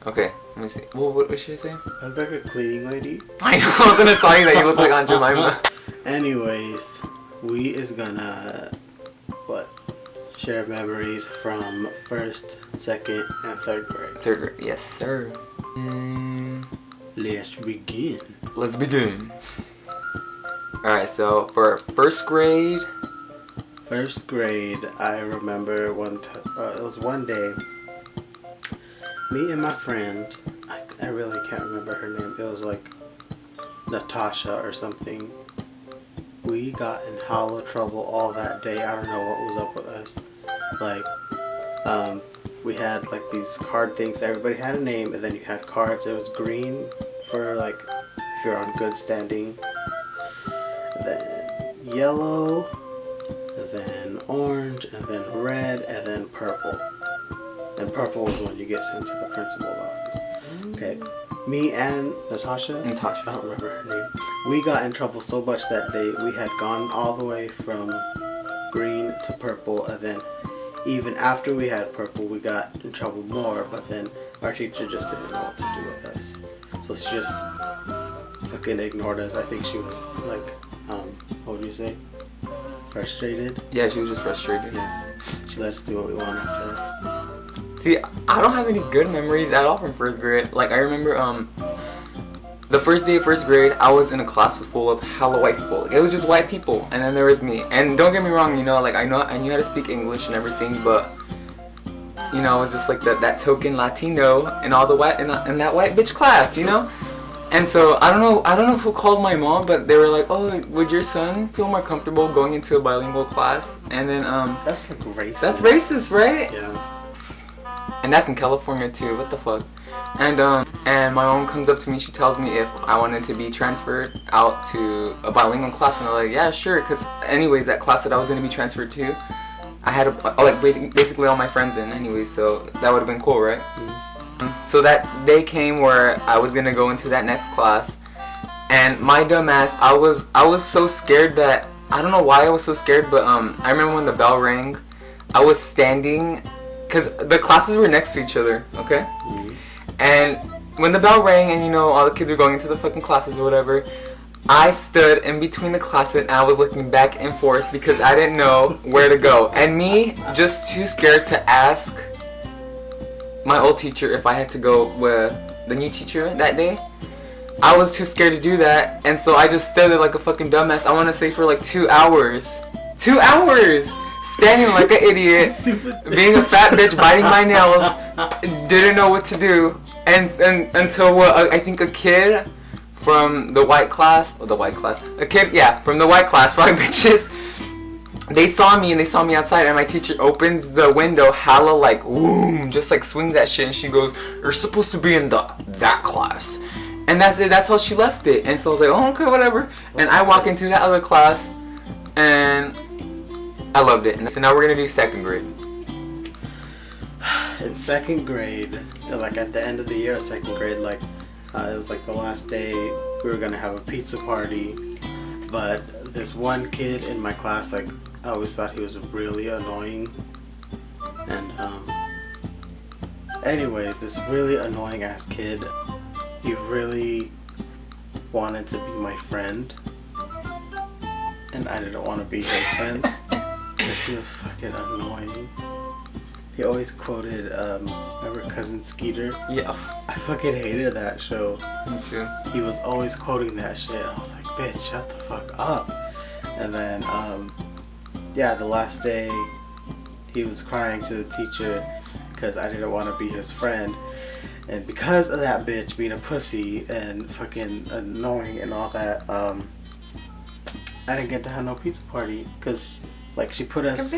Okay, let me see. What should I say? I look like a cleaning lady. I was gonna tell you that you look like Aunt Jemima. Anyways, we is gonna share memories from 1st, 2nd, and 3rd grade. 3rd grade, yes sir. Let's begin. Let's begin. Alright, so for 1st grade. 1st grade, I remember it was one day. Me and my friend, I really can't remember her name. It was like Natasha or something. We got in hella trouble all that day. I don't know what was up with us. Like, we had like these card things. Everybody had a name, and then you had cards. It was green for like if you're on good standing. Then yellow, and then orange, and then red, and then purple. And purple was when you get sent to the principal's office. Okay. Me and Natasha, I don't remember her name. We got in trouble so much that day. We had gone all the way from green to purple, and then even after we had purple, we got in trouble more. But then our teacher just didn't know what to do with us, so she just fucking ignored us. I think she was like, what would you say? Frustrated? Yeah, she was just frustrated. Yeah. She let us do what we wanted after that. See, I don't have any good memories at all from 1st grade. Like, I remember, the first day of 1st grade, I was in a class full of hella white people. Like, it was just white people, and then there was me. And don't get me wrong, you know, like, I knew how to speak English and everything, but, you know, I was just like that token Latino in all the white, in that white bitch class, you know? And so, I don't know who called my mom, but they were like, oh, would your son feel more comfortable going into a bilingual class? And then, that's like racist. That's racist, right? Yeah. And that's in California too, what the fuck. And my mom comes up to me, she tells me if I wanted to be transferred out to a bilingual class, and I'm like, yeah, sure, because anyways, that class that I was going to be transferred to, I had like basically all my friends in anyway, so that would have been cool, right? Mm-hmm. So that day came where I was going to go into that next class, and my dumb ass, I was so scared that, I don't know why I was so scared, but I remember when the bell rang, I was standing, because the classes were next to each other, okay? Mm-hmm. And when the bell rang and, you know, all the kids were going into the fucking classes or whatever, I stood in between the classes and I was looking back and forth because I didn't know where to go. And me, just too scared to ask my old teacher if I had to go with the new teacher that day. I was too scared to do that, and so I just stood there like a fucking dumbass. I want to say for like 2 hours. 2 hours! Standing like an idiot, being a fat bitch, biting my nails, didn't know what to do, and until I think a kid from the white class, from the white class, 5 bitches, they saw me outside, and my teacher opens the window, hella like, boom, just like swings that shit, and she goes, you're supposed to be in that class, and that's it, that's how she left it, and so I was like, oh, okay, whatever, and I walk into that other class, and I loved it. And so now we're gonna do 2nd grade. In 2nd grade, like at the end of the year of 2nd grade, like it was like the last day we were gonna have a pizza party, but this one kid in my class, like I always thought he was really annoying, and anyways, this really annoying ass kid, he really wanted to be my friend, and I didn't want to be his friend. He was fucking annoying. He always quoted, remember Cousin Skeeter? Yeah. I fucking hated that show. Me too. He was always quoting that shit. I was like, bitch, shut the fuck up. And then, yeah, the last day, he was crying to the teacher because I didn't want to be his friend. And because of that bitch being a pussy and fucking annoying and all that, I didn't get to have no pizza party because, like, she put us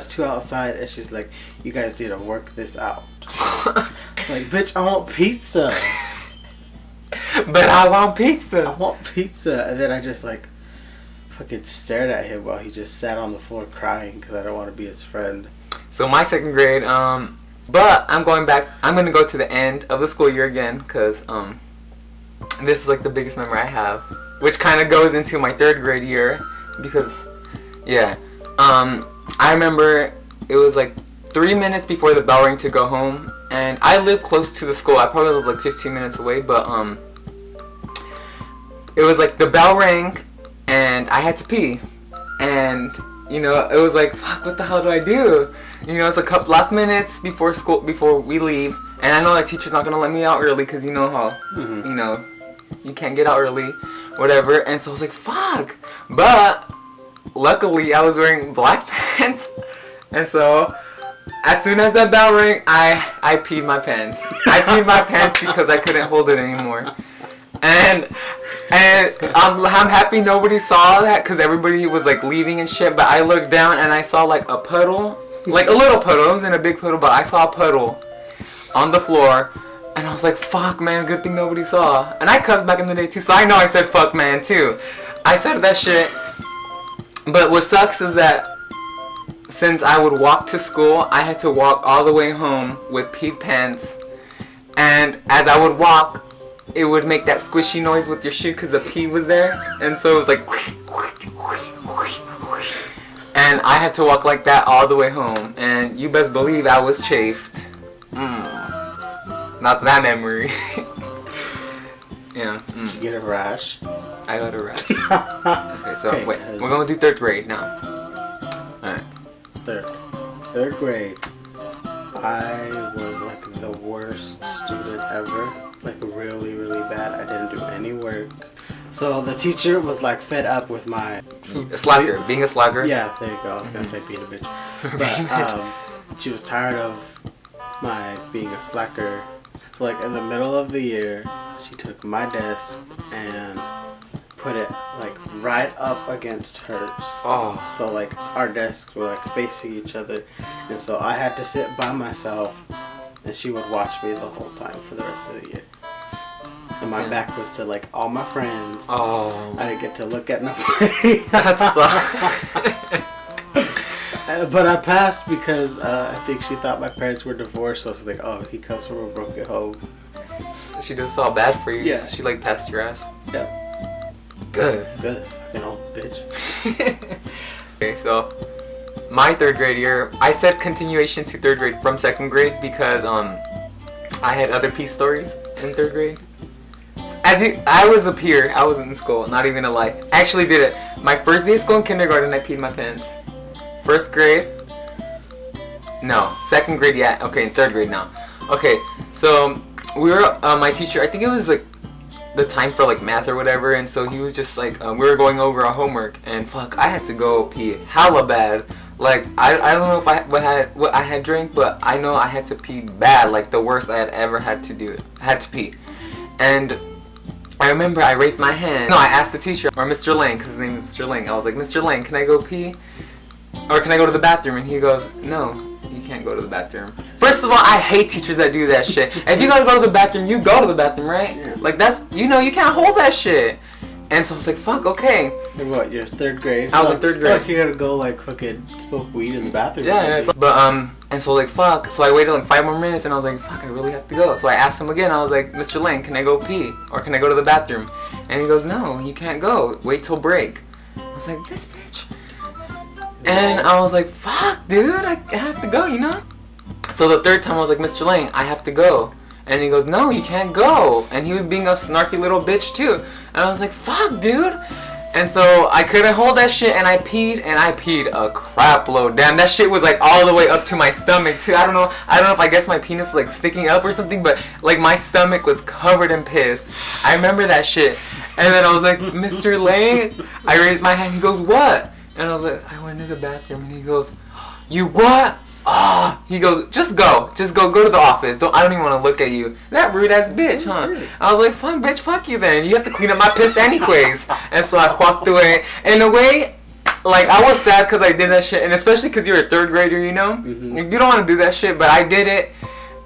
two outside, and she's like, you guys need to work this out. It's like, bitch, I want pizza. But I want pizza. I want pizza. And then I just like fucking stared at him while he just sat on the floor crying because I don't want to be his friend. So my 2nd grade, but I'm going back. I'm gonna go to the end of the school year again because this is like the biggest memory I have, which kind of goes into my 3rd grade year because, yeah. I remember it was like 3 minutes before the bell rang to go home, and I live close to the school. I probably live like 15 minutes away, but it was like the bell rang, and I had to pee, and you know, it was like, fuck, what the hell do I do? You know, it's a couple last minutes before school, before we leave, and I know that teacher's not gonna let me out early because you know how, you know, you can't get out early, whatever. And so I was like, fuck. But luckily, I was wearing black pants, and so as soon as that bell rang, I peed my pants. I peed my pants because I couldn't hold it anymore, and I'm happy nobody saw that because everybody was like leaving and shit. But I looked down and I saw like a puddle, like a little puddle. It wasn't a big puddle, but I saw a puddle on the floor, and I was like, fuck, man, good thing nobody saw. And I cussed back in the day too, so I know I said fuck, man, too. I said that shit. But what sucks is that since I would walk to school, I had to walk all the way home with peed pants, and as I would walk, it would make that squishy noise with your shoe because the pee was there, and so it was like, and I had to walk like that all the way home, and you best believe I was chafed. That's that memory. Yeah. Did you get a rash? I got a rash. Okay, so wait, we're gonna do 3rd grade now. Alright. Third grade. I was like the worst student ever. Like really, really bad. I didn't do any work. So the teacher was like fed up with my... Slacker. Being a slacker? Yeah, there you go. I was gonna say being a bitch. But she was tired of my being a slacker. So like in the middle of the year, she took my desk and put it like right up against hers. Oh. So like our desks were like facing each other, and so I had to sit by myself, and she would watch me the whole time for the rest of the year. And my back was to like all my friends. Oh. I didn't get to look at nobody. That sucks. But I passed because I think she thought my parents were divorced, so I was like, oh, he comes from a broken home. She just felt bad for you. Yeah. She like passed your ass. Yeah. Good. You know, bitch. Okay, so my 3rd grade year, I said continuation to 3rd grade from 2nd grade because I had other peace stories in 3rd grade. I was a peer. I was in school. Not even a lie. I actually did it. My first day of school in kindergarten, I peed my pants. 1st grade. No, 2nd grade. Yeah. Okay, in 3rd grade now. Okay, so we were my teacher. I think it was like the time for like math or whatever, and so he was just like we were going over our homework, and fuck, I had to go pee hella bad. Like I don't know if what I had drank, but I know I had to pee bad, like the worst I had ever had to do. I had to pee, and I remember I raised my hand. No, I asked the teacher, or Mr. Lang, because his name is Mr. Lang. I was like, Mr. Lang, can I go pee? Or can I go to the bathroom? And he goes, no, you can't go to the bathroom. First of all, I hate teachers that do that shit. If you gotta go to the bathroom, you go to the bathroom, right? Yeah. Like that's, you know, you can't hold that shit. And so I was like, fuck, okay. And what, you're 3rd grade? I was in 3rd grade. Like you gotta go like fucking smoke weed in the bathroom. Yeah, but and so like fuck. So I waited like 5 more minutes, and I was like, fuck, I really have to go. So I asked him again. I was like, Mr. Lang, can I go pee, or can I go to the bathroom? And he goes, no, you can't go. Wait till break. I was like, this bitch. And I was like, fuck, dude, I have to go, you know? So the 3rd time I was like, Mr. Lang, I have to go. And he goes, no, you can't go. And he was being a snarky little bitch too. And I was like, fuck, dude. And so I couldn't hold that shit, and I peed a crap load. Damn, that shit was like all the way up to my stomach too. I don't know if I guess my penis was like sticking up or something, but like my stomach was covered in piss. I remember that shit. And then I was like, Mr. Lang, I raised my hand. He goes, what? And I was like, I went to the bathroom. And he goes, you what? Oh, he goes, just go to the office. I don't even want to look at you. That rude ass bitch, huh? I was like, fuck, bitch, fuck you then. You have to clean up my piss anyways. And so I walked away. In a way, like, I was sad because I did that shit. And especially because you're a 3rd grader, you know? You don't want to do that shit, but I did it.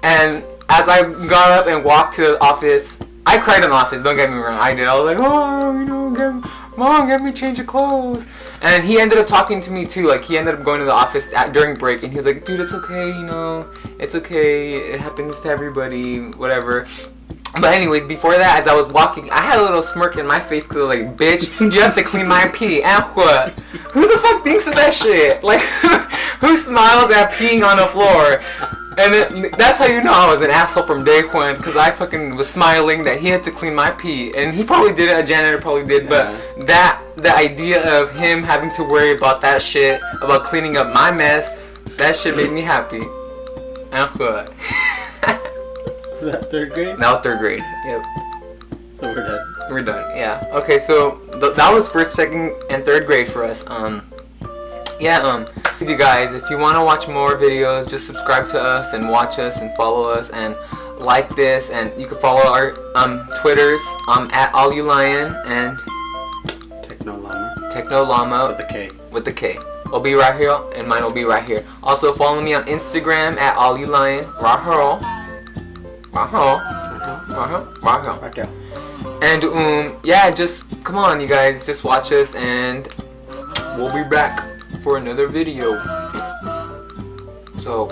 And as I got up and walked to the office, I cried in the office, don't get me wrong. I did. I was like, oh, you know, Mom, get me change of clothes. And he ended up talking to me too. Like, he ended up going to the office during break, and he was like, dude, it's okay, you know, it's okay, it happens to everybody, whatever. But anyways, before that, as I was walking, I had a little smirk in my face because I was like, bitch, you have to clean my pee, and what? Who the fuck thinks of that shit? Like, Who smiles at peeing on the floor? And that's how you know I was an asshole from day one, because I fucking was smiling that he had to clean my pee. And he probably did it, a janitor probably did, but the idea of him having to worry about that shit, about cleaning up my mess, that shit made me happy. And good. Was that 3rd grade? That was 3rd grade, yep. So we're done. We're done, yeah. Okay, so that was 1st, 2nd, and 3rd grade for us. You guys, if you want to watch more videos, just subscribe to us and watch us and follow us and like this, and you can follow our Twitters at AllYouLion and Technolama with the K. Will be right here, and mine will be right here. Also follow me on Instagram at AllYouLion. Right there. And yeah, just come on, you guys, just watch us, and we'll be back for another video. So